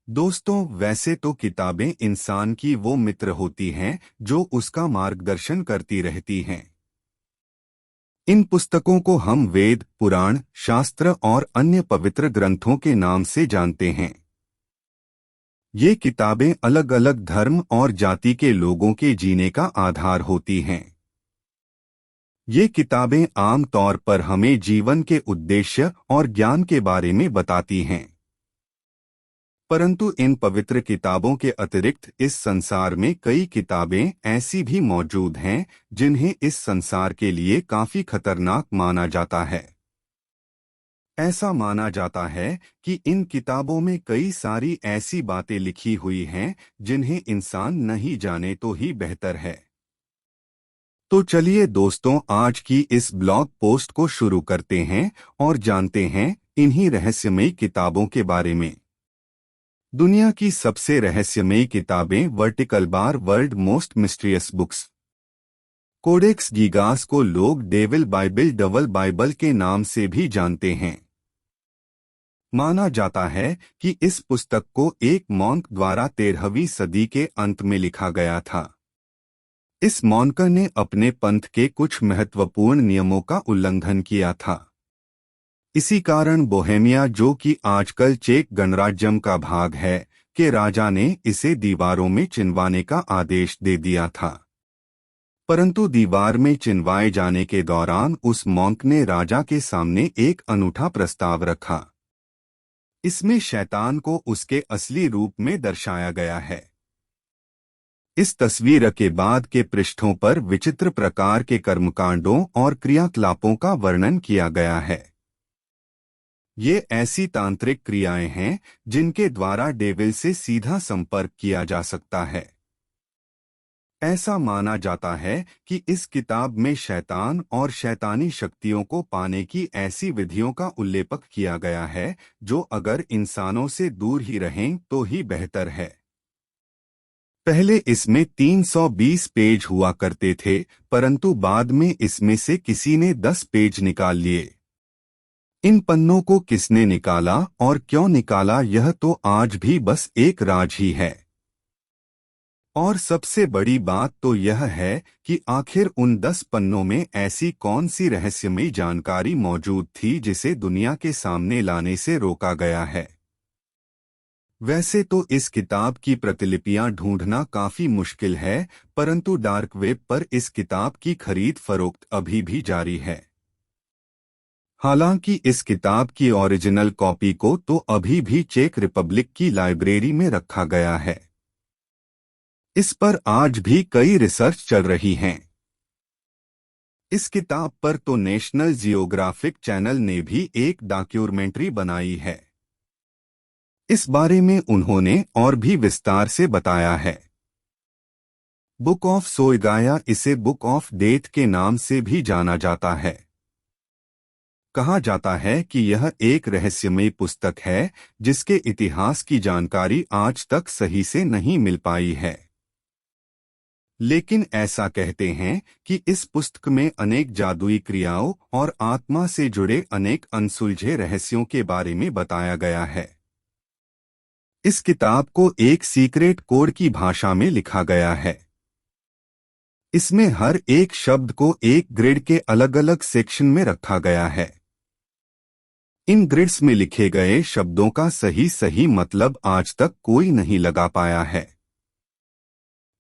दोस्तों, वैसे तो किताबें इंसान की वो मित्र होती हैं जो उसका मार्गदर्शन करती रहती हैं। इन पुस्तकों को हम वेद, पुराण, शास्त्र और अन्य पवित्र ग्रंथों के नाम से जानते हैं। ये किताबें अलग अलग धर्म और जाति के लोगों के जीने का आधार होती हैं। ये किताबें आम तौर पर हमें जीवन के उद्देश्य और ज्ञान के बारे में बताती हैं। परंतु इन पवित्र किताबों के अतिरिक्त इस संसार में कई किताबें ऐसी भी मौजूद हैं जिन्हें इस संसार के लिए काफी खतरनाक माना जाता है। ऐसा माना जाता है कि इन किताबों में कई सारी ऐसी बातें लिखी हुई हैं जिन्हें इंसान नहीं जाने तो ही बेहतर है। तो चलिए दोस्तों, आज की इस ब्लॉग पोस्ट को शुरू करते हैं और जानते हैं इन्हीं रहस्यमयी किताबों के बारे में। दुनिया की सबसे रहस्यमयी किताबें vertical bar world most mysterious books. Codex Gigas को लोग डेविल बाइबल, डबल बाइबल के नाम से भी जानते हैं। माना जाता है कि इस पुस्तक को एक मॉन्क द्वारा 13वीं सदी के अंत में लिखा गया था। इस मॉन्क ने अपने पंथ के कुछ महत्वपूर्ण नियमों का उल्लंघन किया था। इसी कारण बोहेमिया, जो कि आजकल चेक गणराज्यम का भाग है, के राजा ने इसे दीवारों में चिनवाने का आदेश दे दिया था। परंतु दीवार में चिनवाए जाने के दौरान उस मॉन्क ने राजा के सामने एक अनूठा प्रस्ताव रखा। इसमें शैतान को उसके असली रूप में दर्शाया गया है। इस तस्वीर के बाद के पृष्ठों पर विचित्र प्रकार के कर्मकांडों और क्रियाकलापों का वर्णन किया गया है। ये ऐसी तांत्रिक क्रियाएं हैं जिनके द्वारा डेविल से सीधा संपर्क किया जा सकता है। ऐसा माना जाता है कि इस किताब में शैतान और शैतानी शक्तियों को पाने की ऐसी विधियों का उल्लेख किया गया है जो अगर इंसानों से दूर ही रहें तो ही बेहतर है। पहले इसमें 320 पेज हुआ करते थे, परंतु बाद में इसमें से किसी ने 10 पेज निकाल लिए। इन पन्नों को किसने निकाला और क्यों निकाला, यह तो आज भी बस एक राज ही है। और सबसे बड़ी बात तो यह है कि आखिर उन 10 पन्नों में ऐसी कौन सी रहस्यमयी जानकारी मौजूद थी जिसे दुनिया के सामने लाने से रोका गया है। वैसे तो इस किताब की प्रतिलिपियां ढूंढना काफी मुश्किल है, परंतु डार्क वेब पर इस किताब की खरीद फरोख्त अभी भी जारी है। हालांकि इस किताब की ओरिजिनल कॉपी को तो अभी भी चेक रिपब्लिक की लाइब्रेरी में रखा गया है। इस पर आज भी कई रिसर्च चल रही हैं। इस किताब पर तो नेशनल जियोग्राफिक चैनल ने भी एक डॉक्यूमेंट्री बनाई है। इस बारे में उन्होंने और भी विस्तार से बताया है। बुक ऑफ सोयगाया, इसे बुक ऑफ डेथ के नाम से भी जाना जाता है। कहा जाता है कि यह एक रहस्यमयी पुस्तक है जिसके इतिहास की जानकारी आज तक सही से नहीं मिल पाई है। लेकिन ऐसा कहते हैं कि इस पुस्तक में अनेक जादुई क्रियाओं और आत्मा से जुड़े अनेक अनसुलझे रहस्यों के बारे में बताया गया है। इस किताब को एक सीक्रेट कोड की भाषा में लिखा गया है। इसमें हर एक शब्द को एक ग्रिड के अलग अलग सेक्शन में रखा गया है। इन ग्रिड्स में लिखे गए शब्दों का सही मतलब आज तक कोई नहीं लगा पाया है।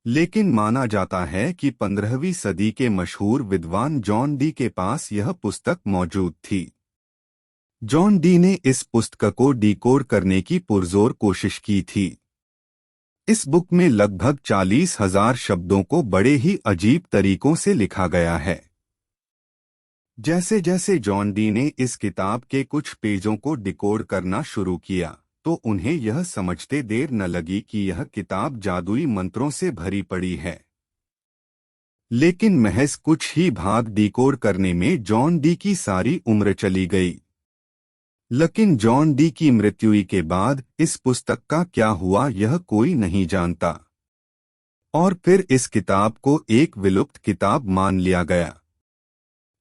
लेकिन माना जाता है कि 15वीं सदी के मशहूर विद्वान जॉन डी के पास यह पुस्तक मौजूद थी। जॉन डी ने इस पुस्तक को डिकोड करने की पुरजोर कोशिश की थी। इस बुक में लगभग 40,000 शब्दों को बड़े ही अजीब तरीकों से लिखा गया है। जैसे जैसे जॉन डी ने इस किताब के कुछ पेजों को डिकोड करना शुरू किया तो उन्हें यह समझते देर न लगी कि यह किताब जादुई मंत्रों से भरी पड़ी है। लेकिन महज कुछ ही भाग डिकोड करने में जॉन डी की सारी उम्र चली गई। लेकिन जॉन डी की मृत्यु के बाद इस पुस्तक का क्या हुआ यह कोई नहीं जानता, और फिर इस किताब को एक विलुप्त किताब मान लिया गया।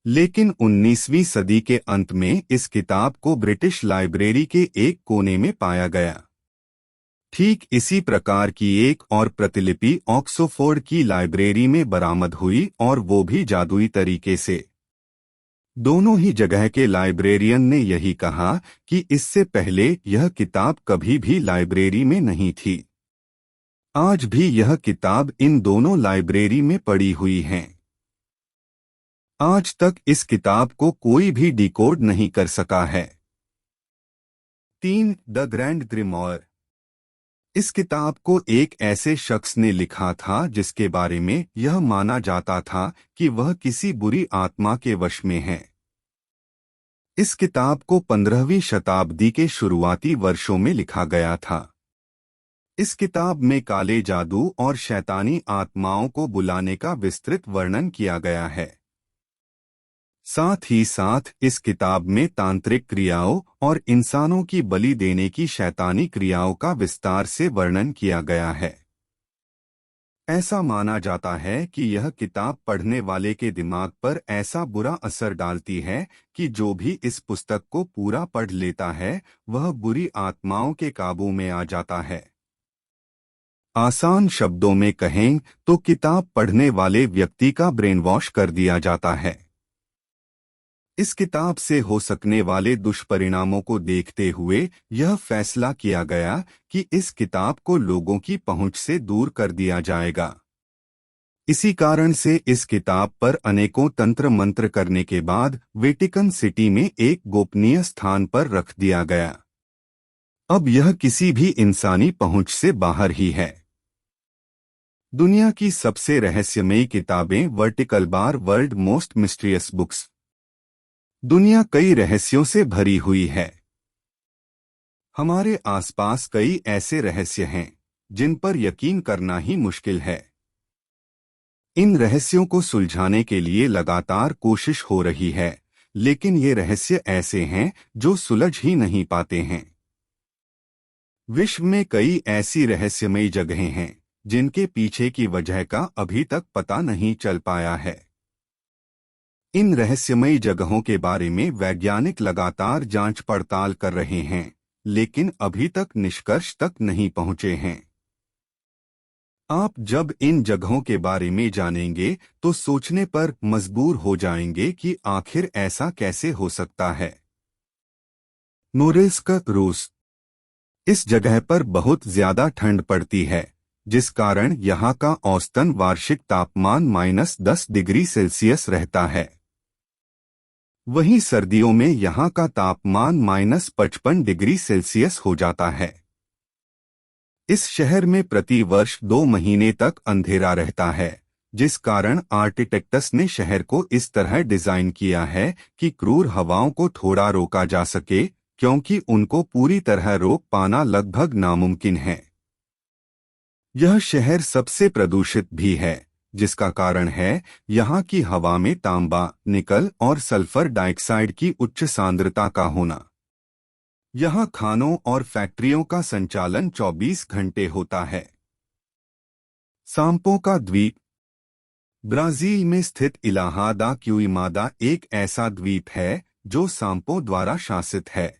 लेकिन 19वीं सदी के अंत में इस किताब को ब्रिटिश लाइब्रेरी के एक कोने में पाया गया। ठीक इसी प्रकार की एक और प्रतिलिपि ऑक्सफोर्ड की लाइब्रेरी में बरामद हुई, और वो भी जादुई तरीके से। दोनों ही जगह के लाइब्रेरियन ने यही कहा कि इससे पहले यह किताब कभी भी लाइब्रेरी में नहीं थी। आज भी यह किताब इन दोनों लाइब्रेरी में पड़ी हुई है। आज तक इस किताब को कोई भी डिकोड नहीं कर सका है। 3. The grand grimoire. इस किताब को एक ऐसे शख्स ने लिखा था जिसके बारे में यह माना जाता था कि वह किसी बुरी आत्मा के वश में है। इस किताब को 15वीं शताब्दी के शुरुआती वर्षों में लिखा गया था। इस किताब में काले जादू और शैतानी आत्माओं को बुलाने का विस्तृत वर्णन किया गया है। साथ ही साथ इस किताब में तांत्रिक क्रियाओं और इंसानों की बलि देने की शैतानी क्रियाओं का विस्तार से वर्णन किया गया है। ऐसा माना जाता है कि यह किताब पढ़ने वाले के दिमाग पर ऐसा बुरा असर डालती है कि जो भी इस पुस्तक को पूरा पढ़ लेता है वह बुरी आत्माओं के काबू में आ जाता है। आसान शब्दों में कहें तो किताब पढ़ने वाले व्यक्ति का ब्रेन वॉश कर दिया जाता है। इस किताब से हो सकने वाले दुष्परिणामों को देखते हुए यह फैसला किया गया कि इस किताब को लोगों की पहुंच से दूर कर दिया जाएगा। इसी कारण से इस किताब पर अनेकों तंत्र मंत्र करने के बाद वेटिकन सिटी में एक गोपनीय स्थान पर रख दिया गया। अब यह किसी भी इंसानी पहुंच से बाहर ही है। दुनिया की सबसे रहस्यमयी किताबें vertical bar world most mysterious books. दुनिया कई रहस्यों से भरी हुई है। हमारे आसपास कई ऐसे रहस्य हैं जिन पर यकीन करना ही मुश्किल है। इन रहस्यों को सुलझाने के लिए लगातार कोशिश हो रही है, लेकिन ये रहस्य ऐसे हैं जो सुलझ ही नहीं पाते हैं। विश्व में कई ऐसी रहस्यमयी जगहें हैं जिनके पीछे की वजह का अभी तक पता नहीं चल पाया है। इन रहस्यमयी जगहों के बारे में वैज्ञानिक लगातार जांच पड़ताल कर रहे हैं, लेकिन अभी तक निष्कर्ष तक नहीं पहुंचे हैं। आप जब इन जगहों के बारे में जानेंगे तो सोचने पर मजबूर हो जाएंगे कि आखिर ऐसा कैसे हो सकता है। नोरिल्स्क, रूस। इस जगह पर बहुत ज्यादा ठंड पड़ती है, जिस कारण यहाँ का औसतन वार्षिक तापमान -10 डिग्री सेल्सियस रहता है। वहीं सर्दियों में यहाँ का तापमान -55 डिग्री सेल्सियस हो जाता है। इस शहर में प्रति वर्ष 2 महीने तक अंधेरा रहता है, जिस कारण आर्किटेक्ट्स ने शहर को इस तरह डिजाइन किया है कि क्रूर हवाओं को थोड़ा रोका जा सके, क्योंकि उनको पूरी तरह रोक पाना लगभग नामुमकिन है। यह शहर सबसे प्रदूषित भी है, जिसका कारण है यहाँ की हवा में तांबा, निकल और सल्फर डाइऑक्साइड की उच्च सांद्रता का होना। यहाँ खानों और फैक्ट्रियों का संचालन 24 घंटे होता है। सांपो का द्वीप। ब्राजील में स्थित इलाहा दा क्यूइमादा एक ऐसा द्वीप है जो सांपो द्वारा शासित है।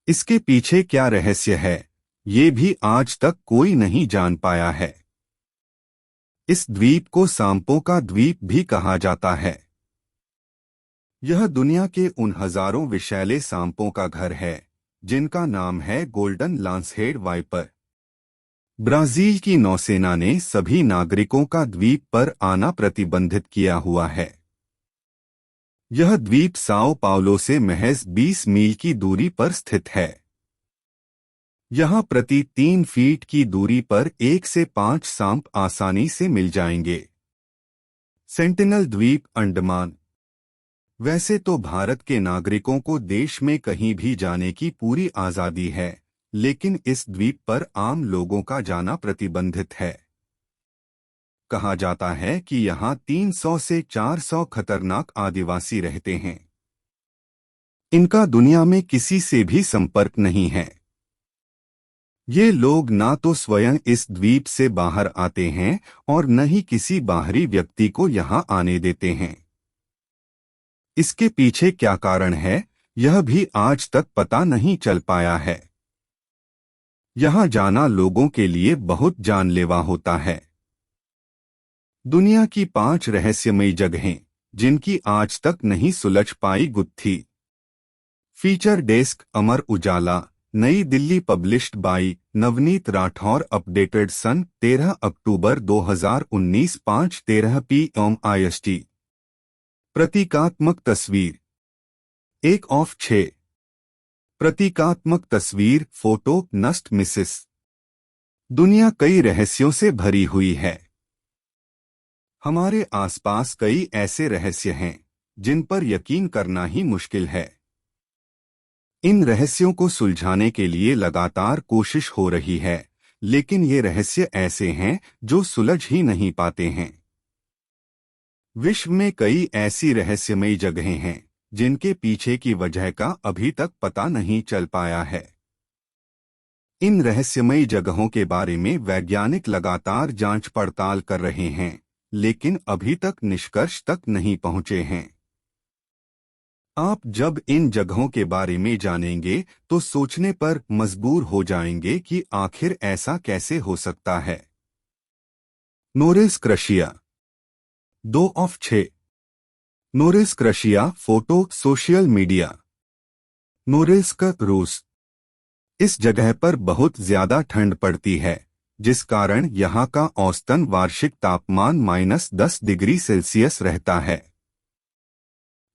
इसके पीछे क्या रहस्य है, ये भी आज तक कोई नहीं जान पाया है। इस द्वीप को सांपो का द्वीप भी कहा जाता है। यह दुनिया के उन हजारों विषैले सांपों का घर है जिनका नाम है गोल्डन लांसहेड वाइपर। ब्राजील की नौसेना ने सभी नागरिकों का द्वीप पर आना प्रतिबंधित किया हुआ है। यह द्वीप साओ पाउलो से महज 20 मील की दूरी पर स्थित है। यहाँ प्रति 3 फीट की दूरी पर 1 से 5 सांप आसानी से मिल जाएंगे। सेंटिनल द्वीप, अंडमान। वैसे तो भारत के नागरिकों को देश में कहीं भी जाने की पूरी आज़ादी है, लेकिन इस द्वीप पर आम लोगों का जाना प्रतिबंधित है। कहा जाता है कि यहाँ 300 से 400 खतरनाक आदिवासी रहते हैं। इनका दुनिया में किसी से भी संपर्क नहीं है। ये लोग ना तो स्वयं इस द्वीप से बाहर आते हैं और न ही किसी बाहरी व्यक्ति को यहाँ आने देते हैं। इसके पीछे क्या कारण है, यह भी आज तक पता नहीं चल पाया है। यहाँ जाना लोगों के लिए बहुत जानलेवा होता है। दुनिया की 5 रहस्यमयी जगहें जिनकी आज तक नहीं सुलझ पाई गुत्थी। Feature desk Amar Ujala, Nai Delhi, published by Navneet Rathore, updated Sun 13 October 2019, 5:13 PM IST। प्रतीकात्मक तस्वीर 1/6। प्रतीकात्मक तस्वीर फोटो नस्ट मिसिस। दुनिया कई रहस्यों से भरी हुई है। हमारे आसपास कई ऐसे रहस्य हैं जिन पर यकीन करना ही मुश्किल है। इन रहस्यों को सुलझाने के लिए लगातार कोशिश हो रही है, लेकिन ये रहस्य ऐसे हैं जो सुलझ ही नहीं पाते हैं। विश्व में कई ऐसी रहस्यमयी जगहें हैं जिनके पीछे की वजह का अभी तक पता नहीं चल पाया है। इन रहस्यमयी जगहों के बारे में वैज्ञानिक लगातार जांच पड़ताल कर रहे हैं, लेकिन अभी तक निष्कर्ष तक नहीं पहुंचे हैं। आप जब इन जगहों के बारे में जानेंगे तो सोचने पर मजबूर हो जाएंगे कि आखिर ऐसा कैसे हो सकता है। नोरिस क्रशिया 2/6। नोरिस क्रशिया फोटो सोशल मीडिया। नोरिस्क रूस। इस जगह पर बहुत ज्यादा ठंड पड़ती है, जिस कारण यहाँ का औसतन वार्षिक तापमान -10 डिग्री सेल्सियस रहता है।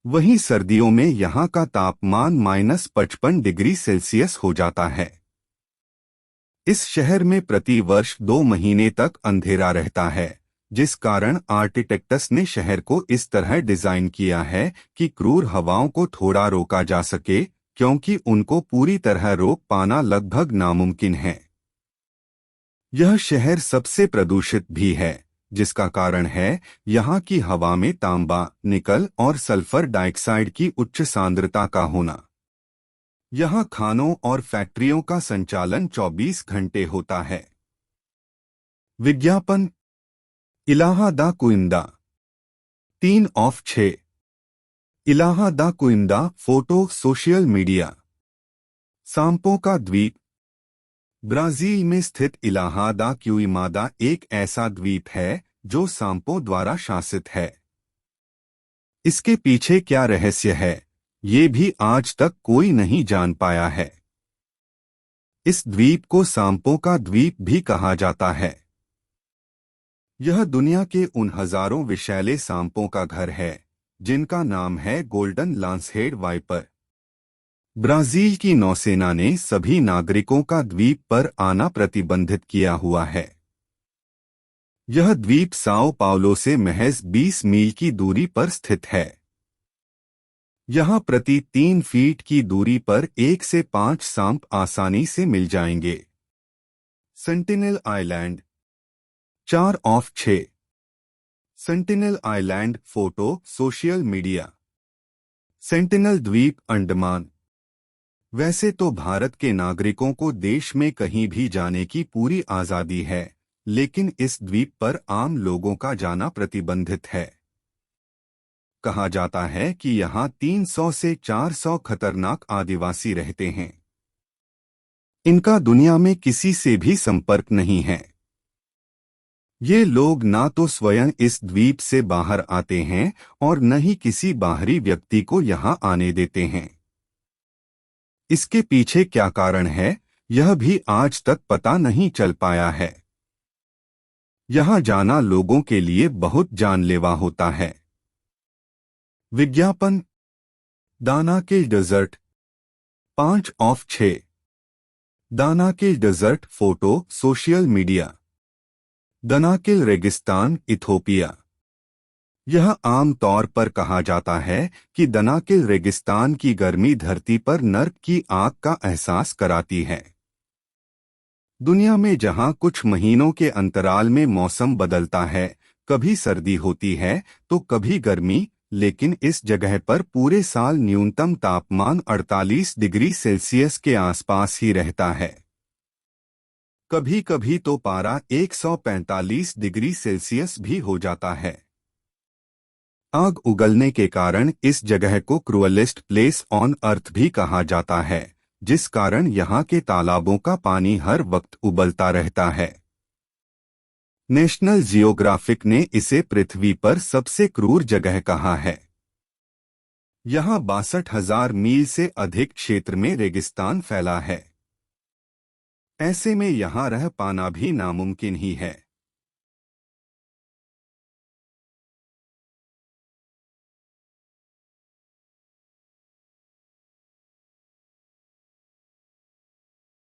वहीं सर्दियों में यहाँ का तापमान -55 डिग्री सेल्सियस हो जाता है। इस शहर में प्रति वर्ष 2 महीने तक अंधेरा रहता है, जिस कारण आर्किटेक्ट्स ने शहर को इस तरह डिजाइन किया है कि क्रूर हवाओं को थोड़ा रोका जा सके, क्योंकि उनको पूरी तरह रोक पाना लगभग नामुमकिन है। यह शहर सबसे प्रदूषित भी है, जिसका कारण है यहाँ की हवा में तांबा, निकल और सल्फर डाइऑक्साइड की उच्च सांद्रता का होना। यहाँ खानों और फैक्ट्रियों का संचालन 24 घंटे होता है। विज्ञापन इलाहा दा कुइंदा 3/6। इलाहा दा कुइंदा फोटो सोशल मीडिया। सांपों का द्वीप। ब्राजील में स्थित इलाहा दा क्युइमादा एक ऐसा द्वीप है जो सांपों द्वारा शासित है। इसके पीछे क्या रहस्य है, ये भी आज तक कोई नहीं जान पाया है। इस द्वीप को सांपों का द्वीप भी कहा जाता है। यह दुनिया के उन हजारों विषैले सांपों का घर है जिनका नाम है गोल्डन लांसहेड वाइपर। ब्राजील की नौसेना ने सभी नागरिकों का द्वीप पर आना प्रतिबंधित किया हुआ है। यह द्वीप साओ पाउलो से महज 20 मील की दूरी पर स्थित है। यहाँ प्रति 3 फीट की दूरी पर 1 से 5 सांप आसानी से मिल जाएंगे। Sentinel island 4/6। Sentinel island photo social media. Sentinel द्वीप अंडमान। वैसे तो भारत के नागरिकों को देश में कहीं भी जाने की पूरी आजादी है, लेकिन इस द्वीप पर आम लोगों का जाना प्रतिबंधित है। कहा जाता है कि यहाँ 300 से 400 खतरनाक आदिवासी रहते हैं। इनका दुनिया में किसी से भी संपर्क नहीं है। ये लोग ना तो स्वयं इस द्वीप से बाहर आते हैं और न ही किसी बाहरी व्यक्ति को यहाँ आने देते हैं। इसके पीछे क्या कारण है, यह भी आज तक पता नहीं चल पाया है। यहाँ जाना लोगों के लिए बहुत जानलेवा होता है। विज्ञापन Danakil desert 5/6। Danakil desert photo social media. Danakil रेगिस्तान इथोपिया। यह आम तौर पर कहा जाता है कि दानाकिल रेगिस्तान की गर्मी धरती पर नर्क की आग का एहसास कराती है। दुनिया में जहां कुछ महीनों के अंतराल में मौसम बदलता है, कभी सर्दी होती है तो कभी गर्मी, लेकिन इस जगह पर पूरे साल न्यूनतम तापमान 48 डिग्री सेल्सियस के आसपास ही रहता है। कभी कभी तो पारा 145 डिग्री सेल्सियस भी हो जाता है। आग उगलने के कारण इस जगह को क्रूएलेस्ट प्लेस ऑन अर्थ भी कहा जाता है, जिस कारण यहाँ के तालाबों का पानी हर वक्त उबलता रहता है। नेशनल जियोग्राफिक ने इसे पृथ्वी पर सबसे क्रूर जगह कहा है। यहाँ 62,000 मील से अधिक क्षेत्र में रेगिस्तान फैला है। ऐसे में यहाँ रह पाना भी नामुमकिन ही है।